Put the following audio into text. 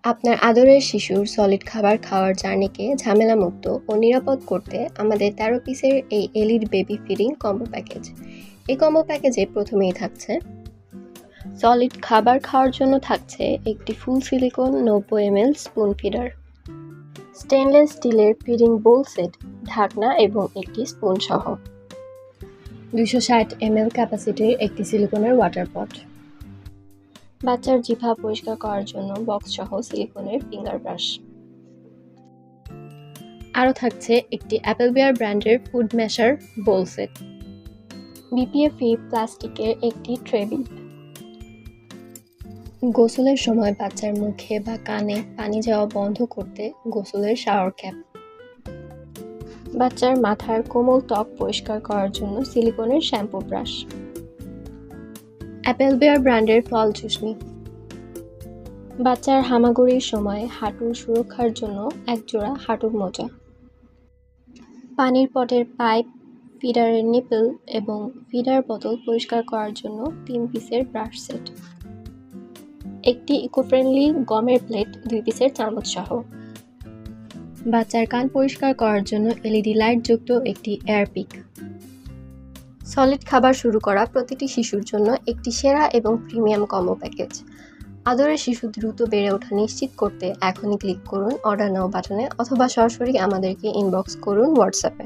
আপনার আদরের শিশুর সলিড খাবার খাওয়ার জার্নিকে ঝামেলামুক্ত ও নিরাপদ করতে আমাদের ১৩ পিসের এই elite baby feeding combo package. এই কম্বো প্যাকেজে প্রথমেই থাকছে সলিড খাবার খাওয়ার জন্য থাকছে একটি full silicone ৯০ ml spoon feeder, stainless স্টিলের ফিডিং বোল সেট, ঢাকনা এবং একটি স্পুন সহ, ২৬০ ml ক্যাপাসিটির একটি সিলিকনের ওয়াটার পট, বাচ্চার জিহ্বা পরিষ্কার করার জন্য বক্স সহ সিলিকনের ফিঙ্গার ব্রাশ। আরও থাকছে একটি অ্যাপেলবিয়ার ব্র্যান্ডের food masher bowl set, BPA free প্লাস্টিকের একটি ট্রে বিপ, গোসলের সময় বাচ্চার মুখে বা কানে পানি যাওয়া বন্ধ করতে গোসলের শাওয়ার ক্যাপ, বাচ্চার মাথার কোমল ত্বক পরিষ্কার করার জন্য সিলিকনের শ্যাম্পু ব্রাশ, অ্যাপেলবিয়ার ব্র্যান্ডের ফল চুষনি, বাচ্চার হামাগুড়ির সময় হাঁটুর সুরক্ষার জন্য একজোড়া হাঁটুর মোজা, পানির পটের পাইপ, ফিডারের নিপল এবং ফিডার বোতল পরিষ্কার করার জন্য ৩ পিসের ব্রাশ সেট, একটি ইকো-ফ্রেন্ডলি গমের প্লেট ২ পিসের চামচ সহ, বাচ্চার কান পরিষ্কার করার জন্য এলইডি লাইটযুক্ত একটি এয়ার পিক। সলিড খাবার শুরু করা প্রতিটি শিশুর জন্য একটি সেরা এবং প্রিমিয়াম কম্বো প্যাকেজ। আদরের শিশু দ্রুত বেড়ে ওঠা নিশ্চিত করতে এখনই ক্লিক করুন অর্ডার নাও বাটনে অথবা সরাসরি আমাদেরকে ইনবক্স করুন হোয়াটসঅ্যাপে।